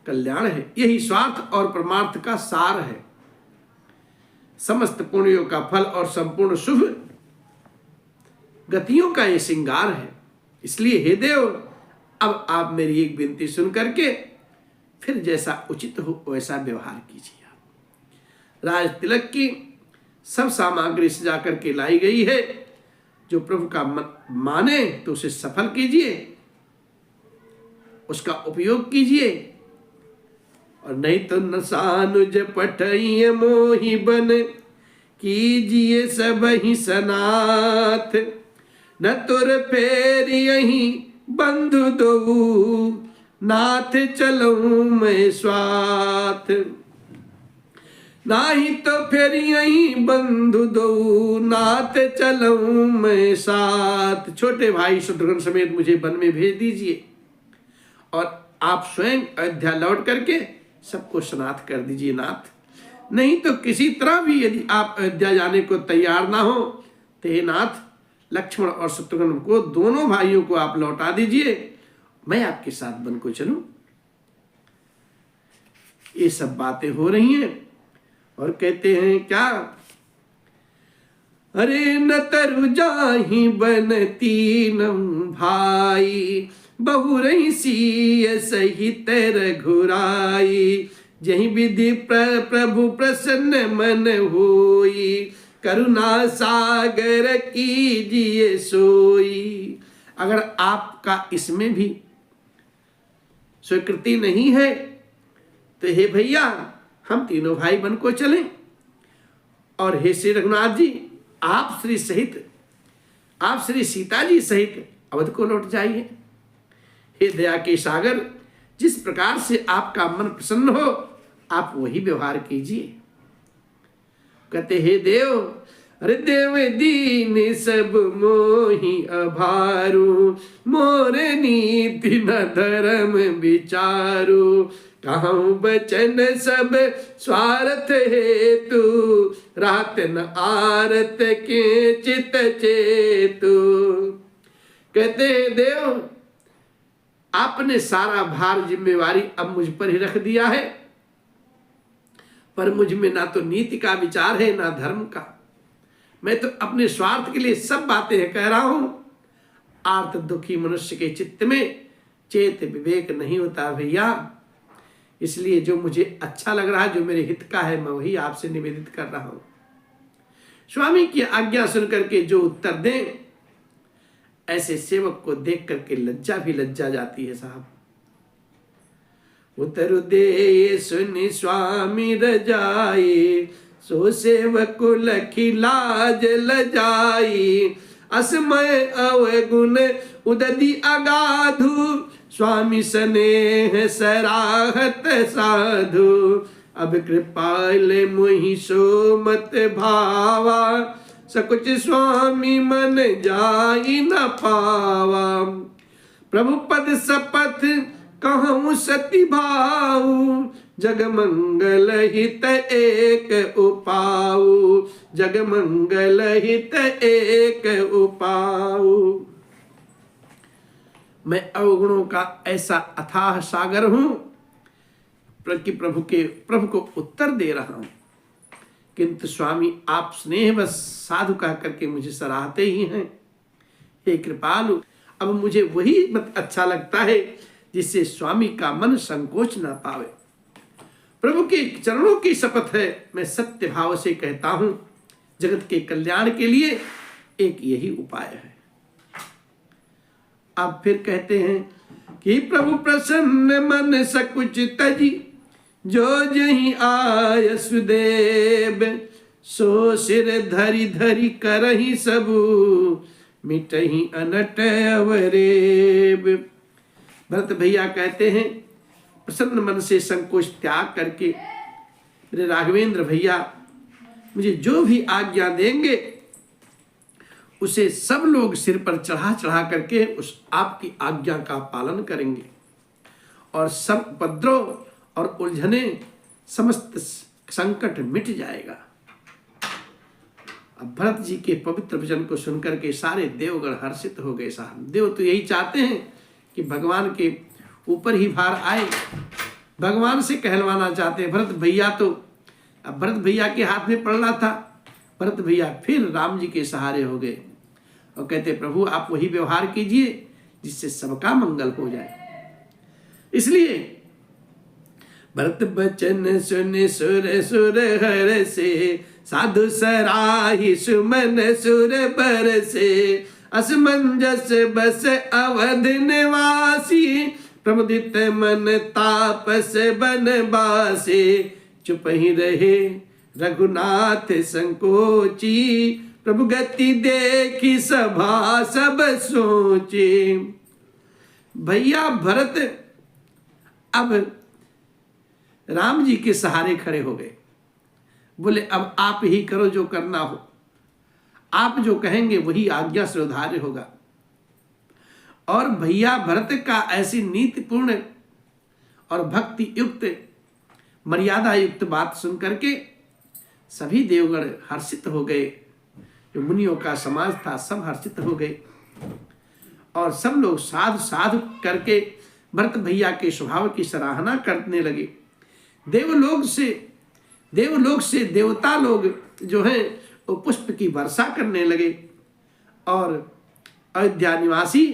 कल्याण है। यही स्वार्थ और परमार्थ का सार है। समस्त पुण्यों का फल और संपूर्ण शुभ गतियों का ये श्रृंगार है। इसलिए हे देव, अब आप मेरी एक विनती सुन करके फिर जैसा उचित हो वैसा व्यवहार कीजिए। राज तिलक की सब सामग्री सजा करके लाई गई है। जो प्रभु का माने तो उसे सफल कीजिए, उसका उपयोग कीजिए, और नहीं तो नसानुज पठइय मोहि बन, कीजिए सब ही सनाथ। न तुर फेर यही बंधु दो, नाथ चलऊं मैं स्वाथ। नाही तो फिर यही बंधु दो, नाथ चलऊं मैं साथ। छोटे भाई शत्रुघ्न समेत मुझे वन में भेज दीजिए और आप स्वयं अयोध्या लौट करके सबको सनाथ कर दीजिए नाथ। नहीं तो किसी तरह भी यदि आप अयोध्या जाने को तैयार ना हो तो हे नाथ, लक्ष्मण और शत्रुघ्न को, दोनों भाइयों को आप लौटा दीजिए, मैं आपके साथ वन को चलूं। ये सब बातें हो रही हैं और कहते हैं क्या, अरे न तरु जाहि बन तीनम भाई, बहु रही सीय सहित रघुराई। जहि विधि प्रभु प्रसन्न मन होई, करुणा सागर कीजिए सोई। अगर आपका इसमें भी स्वीकृति नहीं है तो हे भैया, हम तीनों भाई बन को चलें और हे श्री रघुनाथ जी, आप श्री सीता जी सहित अवध को लौट जाइए। हे दया के सागर, जिस प्रकार से आपका मन प्रसन्न हो आप वही व्यवहार कीजिए। कहते हे देव, अरे देव दीन सब मोहि अभारू, मोरे नीति न धर्म विचारू। कहूँ बचन सब स्वार्थ हेतु, रात न आरत के चित चेतु। कहते हैं देव, आपने सारा भार जिम्मेवारी अब मुझ पर ही रख दिया है, पर मुझ में ना तो नीति का विचार है ना धर्म का। मैं तो अपने स्वार्थ के लिए सब बातें कह रहा हूं। आर्त दुखी मनुष्य के चित्त में चेत विवेक नहीं होता भैया। इसलिए जो मुझे अच्छा लग रहा है, जो मेरे हित का है, मैं वही आपसे निवेदित कर रहा हूं। स्वामी की आज्ञा सुनकर के जो उत्तर दें, ऐसे सेवक को देख करके लज्जा भी लज्जा जाती है साहब। उत्तर दे सुनि स्वामी रजाई, सो सेवक लखी लाज लजाई। असमय अवगुण उदधि अगाधु, स्वामी स्नेह सराहत साधु। अब कृपाल मोहि सो मत भावा, सकुच स्वामी मन जाई न पावा। प्रभु पद शपथ कहूँ सती भाऊ, जग मंगल हित एक उपाऊ, जग मंगल हित एक उपाऊ। मैं अवगुणों का ऐसा अथाह सागर हूं कि प्रभु को उत्तर दे रहा हूं, किंतु स्वामी आप स्नेह बस साधु कह करके मुझे सराहते ही हैं। हे कृपालु, अब मुझे वही मत अच्छा लगता है जिससे स्वामी का मन संकोच ना पावे। प्रभु के चरणों की शपथ है, मैं सत्य भाव से कहता हूं, जगत के कल्याण के लिए एक यही उपाय है। अब फिर कहते हैं कि प्रभु प्रसन्न मन सकुच तजी, जो जही आय सुदेव। सो सिर धरि धरि करहि सबु, मिटहि अनट अवरेब। भरत भैया कहते हैं, प्रसन्न मन से संकोच त्याग करके मेरे राघवेंद्र भैया मुझे जो भी आज्ञा देंगे उसे सब लोग सिर पर चढ़ा चढ़ा करके उस आपकी आज्ञा का पालन करेंगे, और सब उपद्रव और उलझने, समस्त संकट मिट जाएगा। अब भरत जी के पवित्र वचन को सुनकर के सारे देवगण हर्षित हो गए साहब। देव तो यही चाहते हैं कि भगवान के ऊपर ही भार आए, भगवान से कहलवाना चाहते हैं। भरत भैया तो अब भरत भैया के हाथ में पड़ना था। भरत भैया फिर राम जी के सहारे हो गए और कहते, प्रभु आप वही व्यवहार कीजिए जिससे सबका मंगल हो जाए। इसलिए भरत बचन सुन सुर सुर हर से, साधु सराही सुमन सुर बर से। असमंजस बस अवध निवासी, प्रमुदित मन तापस बनवासी। चुप ही रहे रघुनाथ संकोची, प्रभु गति देखी सभा सब सोचे। भैया भरत अब राम जी के सहारे खड़े हो गए। बोले अब आप ही करो जो करना हो, आप जो कहेंगे वही आज्ञा से उद्धार्य होगा। और भैया भरत का ऐसी नीतिपूर्ण और भक्ति युक्त, मर्यादा युक्त बात सुन करके सभी देवगण हर्षित हो गए। जो मुनियों का समाज था सब हर्षित हो गए, और सब लोग साधु साधु करके भरत भैया के स्वभाव की सराहना करने लगे। देवलोक से देवता लोग जो हैं वो पुष्प की वर्षा करने लगे, और अयोध्या निवासी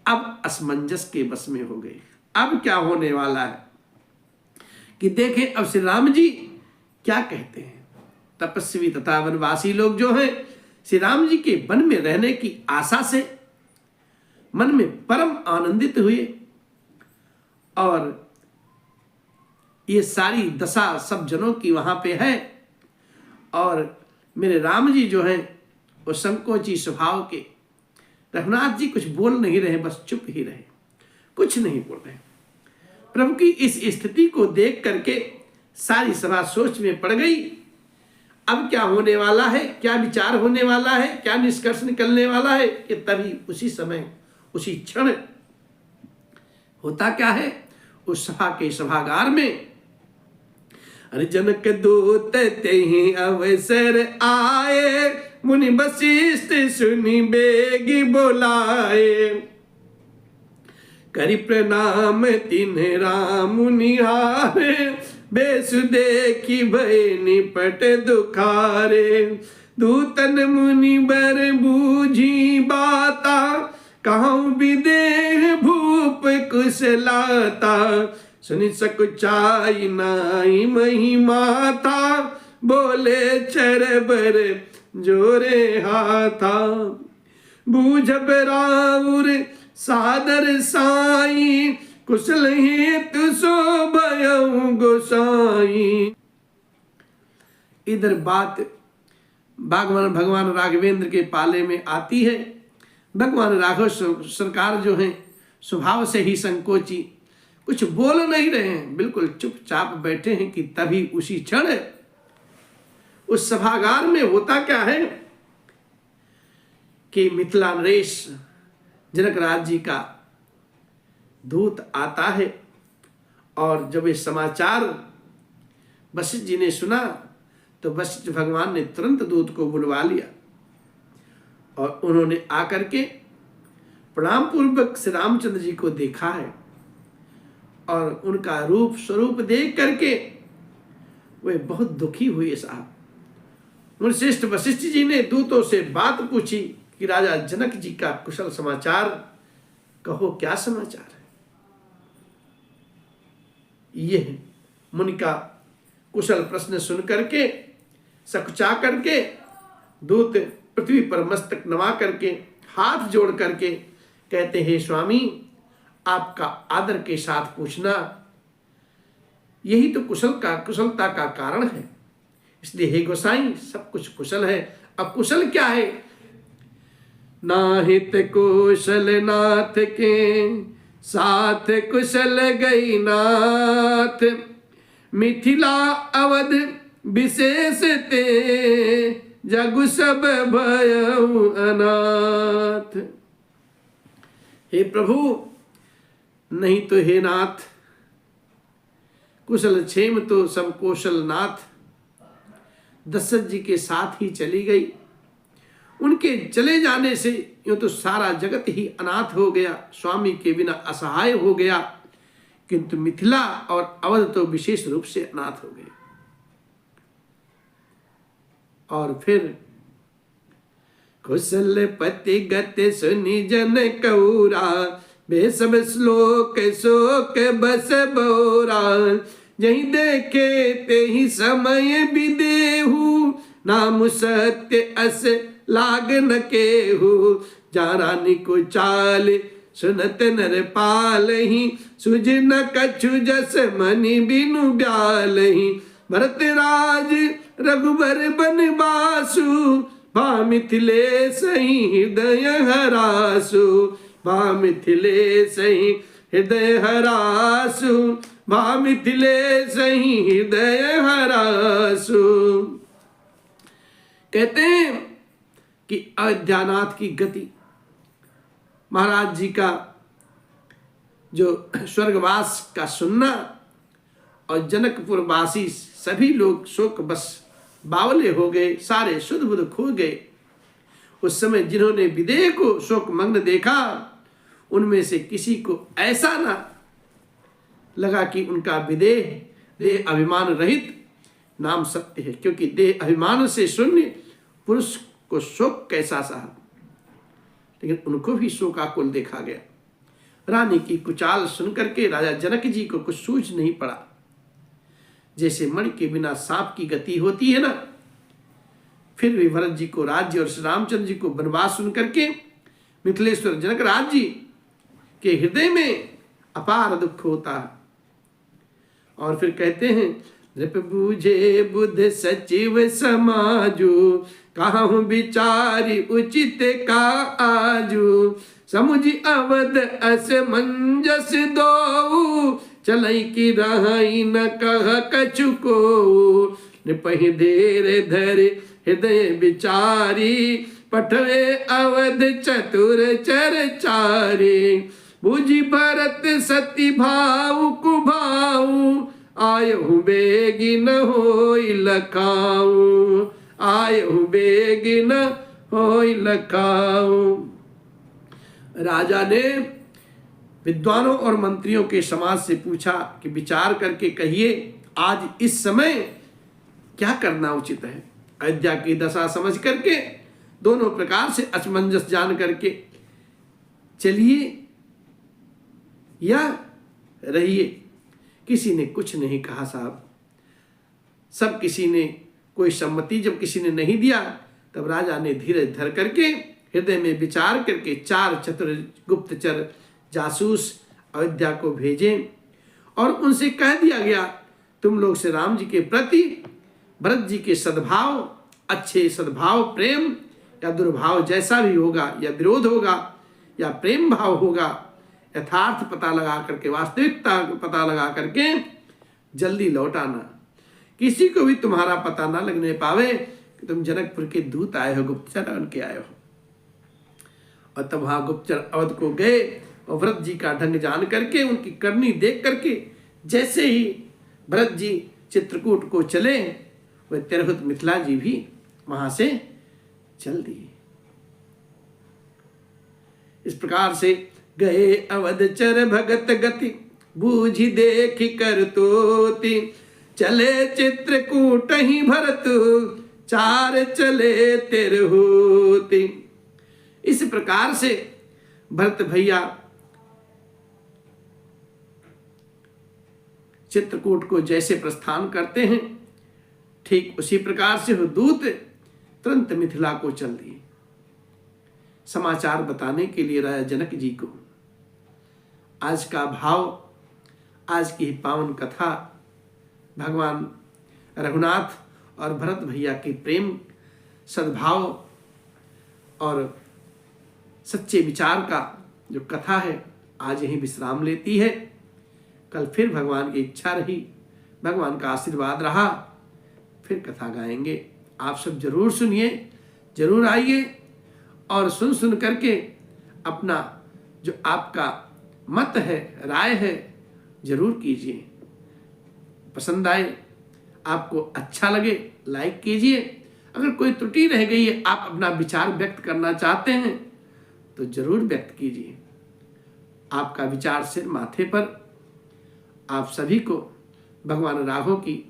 अब असमंजस के बस में हो गए। अब क्या होने वाला है कि देखें अब श्री राम जी क्या कहते हैं। तपस्वी तथा वनवासी लोग जो हैं श्री राम जी के वन में रहने की आशा से मन में परम आनंदित हुए, और ये सारी दशा सब जनों की वहां पे है। और मेरे राम जी जो हैं वो संकोची स्वभाव के, रघुनाथ जी कुछ बोल नहीं रहे, बस चुप ही रहे, कुछ नहीं बोल रहे। प्रभु की इस स्थिति को देख करके सारी सभा सोच में पड़ गई। अब क्या होने वाला है, क्या विचार होने वाला है, क्या निष्कर्ष निकलने वाला है। कि तभी उसी समय उसी क्षण होता क्या है, उस सभा के सभागार में जनक दूत तेहि अवसर आए, मुनि वशिष्ठ सुनि बेगी बोलाए। करि प्रणाम तिन्ह राम निहारे, बेस देखी भय निपट दुखारे। दूतन मुनि बर बूझी बाता, कहूँ विदेह भूप कुशलाता। सुनि सकुचाई नाई महिमा था, बोले चरबर जोरे हाथा। बूझब राउर सादर साई, कुशल हेतु सो भयउ गोसाई। इधर बात भगवान राघवेंद्र के पाले में आती है। भगवान राघव सरकार जो हैं स्वभाव से ही संकोची, कुछ बोल नहीं रहे हैं, बिल्कुल चुपचाप बैठे हैं कि तभी उसी क्षण उस सभागार में होता क्या है कि मिथिला नरेश जनक राज जी का दूत आता है। और जब ये समाचार वशिष्ठ जी ने सुना तो वशिष्ठ भगवान ने तुरंत दूत को बुलवा लिया और उन्होंने आकर के प्रणाम पूर्वक श्री रामचंद्र जी को देखा है। और उनका रूप स्वरूप देख करके वे बहुत दुखी हुए साहब। मुनिश्रेष्ठ वशिष्ठ जी ने दूतों से बात पूछी कि राजा जनक जी का कुशल समाचार कहो, क्या समाचार है। ये मुनि का कुशल प्रश्न सुन करके सकुचा करके दूत पृथ्वी पर मस्तक नमा करके हाथ जोड़ करके कहते हैं, स्वामी आपका आदर के साथ पूछना यही तो कुशलता का कारण है। इसलिए हे गोसाई सब कुछ कुशल है। अब कुशल क्या है? नाहित कुशल नाथ के साथ कुशल गई नाथ, मिथिला अवध विशेष ते जगु सब भयउ अनाथ। हे प्रभु, नहीं तो हे नाथ, कुशल क्षेम तो सब कौशल नाथ दशरथ जी के साथ ही चली गई। उनके चले जाने से यूं तो सारा जगत ही अनाथ हो गया, स्वामी के बिना असहाय हो गया, किंतु मिथिला और अवध तो विशेष रूप से अनाथ हो गए। और फिर कुशल पति गत सुनि जन कौरा, बेसब श्लोक शोक बस बोरा, जही देखे ते ही समय विदेहु, नाम सत्य अस लाग न केहू, जा रानी को चाल सुनत नर पालहि, सुझ न कछु जस मनि बिनु ब्यालहि, भरत राज रघुबर बनवासु, भा मिथिलेश हृदय हरासु, भा मिथिलेश हृदय हरासु, भा मिथिलेश हृदय हरासु। कहते हैं कि अयोध्यानाथ की गति, महाराज जी का जो स्वर्गवास का सुनना, और जनकपुर वासी सभी लोग शोक बस बावले हो गए, सारे शुद्ध बुद्ध खो गए। उस समय जिन्होंने विदेह को शोक मग्न देखा, उनमें से किसी को ऐसा ना लगा कि उनका विदेह देह अभिमान रहित नाम सत्य है, क्योंकि देह अभिमान से शून्य पुरुष को शोक कैसा सहा। लेकिन उनको भी शोकाकुल देखा गया। रानी की कुचाल सुनकर के राजा जनक जी को कुछ सूझ नहीं पड़ा। जैसे मणि के बिना सांप की गति होती है ना, फिर भी भरत जी को राज्य और श्री रामचंद्र जी को वनवास सुन करके मिथिलेश्वर जनक राज जी के हृदय में अपार दुख होता है। और फिर कहते हैं, नृप बूझे बुध सचिव समाजु, कहूँ विचारी उचित का आजू, समुझ अवध असमंजस दो, चलई की रहाई न कह कछु को, निपहि धीरे धरे हृदय विचारी, पठवे अवध चतुर चरचारी, बुझि भरत सती भाव कुभाऊ, आयहु बेगी न होई लखाऊ, आयहु बेगी न होई लखाऊ। राजा ने विद्वानों और मंत्रियों के समाज से पूछा कि विचार करके कहिए, आज इस समय क्या करना उचित है। अयोध्या की दशा समझ करके दोनों प्रकार से असमंजस जान करके चलिए या रहिए, किसी ने कुछ नहीं कहा साहब। सब किसी ने कोई सम्मति जब किसी ने नहीं दिया, तब राजा ने धीरज धर करके हृदय में विचार करके 4 चतुर गुप्तचर जासूस अयोध्या को भेजे और उनसे कह दिया गया, तुम लोग श्री राम जी के प्रति भरत जी के सद्भाव, अच्छे सद्भाव, प्रेम या दुर्भाव जैसा भी होगा, या विरोध होगा या प्रेम भाव होगा, यथार्थ पता लगा करके, वास्तविकता पता लगा करके जल्दी लौट आना। किसी को भी तुम्हारा पता ना लगने पावे कि तुम जनकपुर के दूत आए हो, गुप्तचर बन के आए हो। और तब वहां गुप्तचर अवध को गए और भरत जी का ढंग जान करके, उनकी करनी देख करके, जैसे ही भरत जी चित्रकूट को चले, वह तिरहुत मिथिला जी भी वहां से चल दिए। इस प्रकार से गए अवध चर भगत गति, बूझी देखी कर तोति, चले चित्रकूट ही भरत, 4 चले तिरहुति। इस प्रकार से भरत भैया चित्रकूट को जैसे प्रस्थान करते हैं, ठीक उसी प्रकार से वो दूत तुरंत मिथिला को चल दिए, समाचार बताने के लिए राजा जनक जी को। आज का भाव, आज की पावन कथा भगवान रघुनाथ और भरत भैया के प्रेम, सद्भाव और सच्चे विचार का जो कथा है, आज यहीं विश्राम लेती है। कल फिर भगवान की इच्छा रही, भगवान का आशीर्वाद रहा, फिर कथा गाएंगे। आप सब जरूर सुनिए, जरूर आइए और सुन करके अपना जो आपका मत है, राय है, जरूर कीजिए। पसंद आए, आपको अच्छा लगे, लाइक कीजिए। अगर कोई त्रुटि रह गई है, आप अपना विचार व्यक्त करना चाहते हैं, तो जरूर व्यक्त कीजिए। आपका विचार सिर माथे पर। आप सभी को भगवान राघव की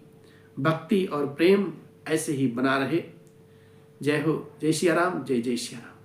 भक्ति और प्रेम ऐसे ही बना रहे। जय हो, जय सिया राम, जय जय सिया राम।